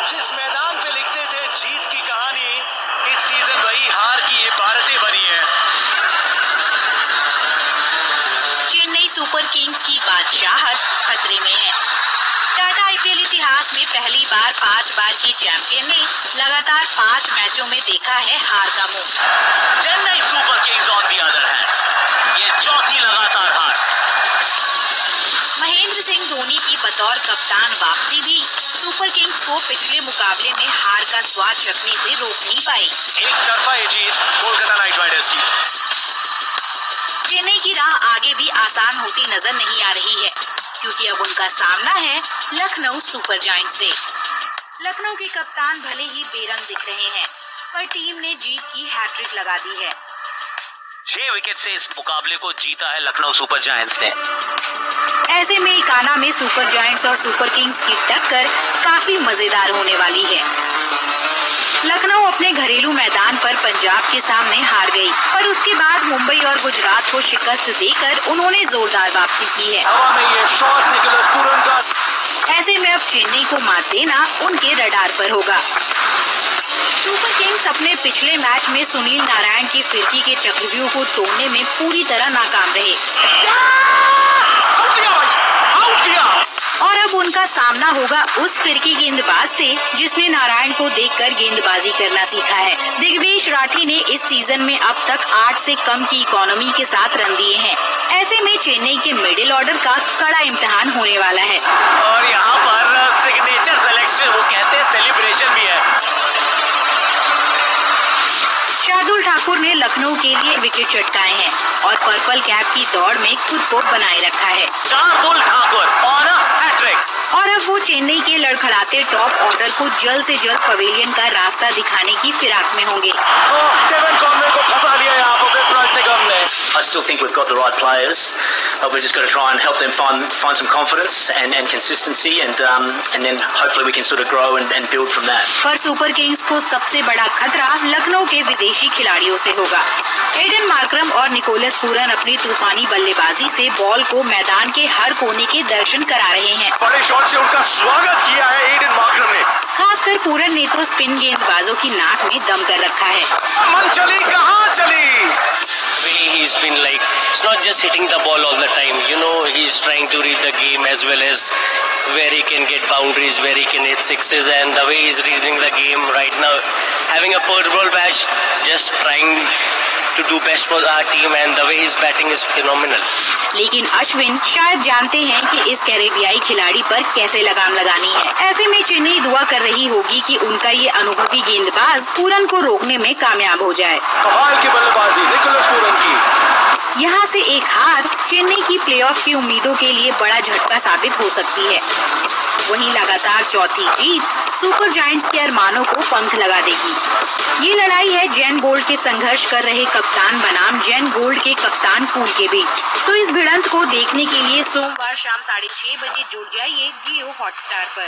जिस मैदान पे लिखते थे जीत की कहानी, इस सीजन वही हार की इबारतें बनी है। चेन्नई सुपर किंग्स की बादशाहत खतरे में है। टाटा आईपीएल इतिहास में पहली बार 5 बार की चैंपियन ने लगातार 5 मैचों में देखा है हार का मुंह। Chennai super Kings on the other hand, ये चौथी लगातार हार। महेंद्र सिंह धोनी की बतौर कप्तान वापसी भी सुपर किंग्स को पिछले मुकाबले में हार का स्वाद चखने से रोक नहीं पाई। एक तरफा ये जीत कोलकाता नाइट राइडर्स की। चेन्नई की राह आगे भी आसान होती नजर नहीं आ रही है, क्योंकि अब उनका सामना है लखनऊ सुपर जायंट्स से। लखनऊ के कप्तान भले ही बेरंग दिख रहे हैं, पर टीम ने जीत की हैट्रिक लगा दी है। 6 विकेट से इस मुकाबले को जीता है लखनऊ सुपर जायंट्स ने। ऐसे में इकाना में सुपर जायंट्स और सुपर किंग्स की टक्कर काफी मजेदार होने वाली है। लखनऊ अपने घरेलू मैदान पर पंजाब के सामने हार गई, पर उसके बाद मुंबई और गुजरात को शिकस्त देकर उन्होंने जोरदार वापसी की है। हवा में ये शॉट निकला तुरंत का। ऐसे में अब चेन्नई को मात देना उनके रडार पर होगा। सुपर किंग्स अपने पिछले मैच में सुनील नारायण की फिरकी के चक्रव्यूह को तोड़ने में पूरी तरह नाकाम रहे और अब उनका सामना होगा उस फिरकी गेंदबाज से जिसने नारायण को देखकर गेंदबाजी करना सीखा है। दिग्वेश राठी ने इस सीजन में अब तक 8 से कम की इकोनॉमी के साथ रन दिए हैं। ऐसे में चेन्नई के मिडिल ऑर्डर का कड़ा इम्तिहान होने वाला है और यहाँ पर सिग्नेचर सिलेक्शन, वो कहते हैं सेलिब्रेशन भी है। शार्दुल ठाकुर ने लखनऊ के लिए विकेट चटकाए हैं और पर्पल कैप की दौड़ में खुद को बनाए रखा है। शार्दुल ठाकुर और हैट्रिक। और अब वो चेन्नई के लड़खड़ाते टॉप ऑर्डर को जल्द से जल्द पवेलियन का रास्ता दिखाने की फिराक में होंगे। डेविन कॉनवे को फंसा लिया यहाँ पर पृथ्वी निगम ने। I still think we've got the right players. We're just got to try and help them find some confidence and consistency, and then hopefully we can sort of grow and build from that. पर super Kings को सबसे बड़ा खतरा लखनऊ के विदेशी खिलाड़ियों से होगा। एडन मार्करम और निकोलस पूरन अपनी तूफानी बल्लेबाजी से बॉल को मैदान के हर कोने के दर्शन करा रहे हैं। बड़े शॉट से उनका स्वागत किया है एडन मार्करम ने। खासकर पूरन ने तो स्पिन गेंदबाजों की नाक में दम कर रखा है। मन चली कहाँ चली। He's been like, it's not just hitting the ball all the time, you know, he's trying to read the game as well as where he can get boundaries, where he can hit sixes, and the way he's reading the game right now, having a portable badge, just trying to do best for our team, and the way he's batting is phenomenal. लेकिन अश्विन शायद जानते हैं कि इस कैरेबियाई खिलाड़ी पर कैसे लगाम लगानी है। ऐसे में चेन्नई दुआ कर रही होगी कि उनका ये अनुभवी गेंदबाज पूरन को रोकने में कामयाब हो जाए। कमाल की बल्लेबाजी निकोलस पूरन की। यहाँ से एक हार चेन्नई की प्लेऑफ की उम्मीदों के लिए बड़ा झटका साबित हो सकती है। वहीं लगातार चौथी जीत सुपर जायंट्स के अरमानों को पंख लगा देगी। ये लड़ाई है जेन गोल्ड के संघर्ष कर रहे कप्तान बनाम जेन गोल्ड के कप्तान पूल के बीच। तो इस भिड़ंत को देखने के लिए सोमवार शाम 6:30 बजे जुड़ जाइए जियो हॉटस्टार पर।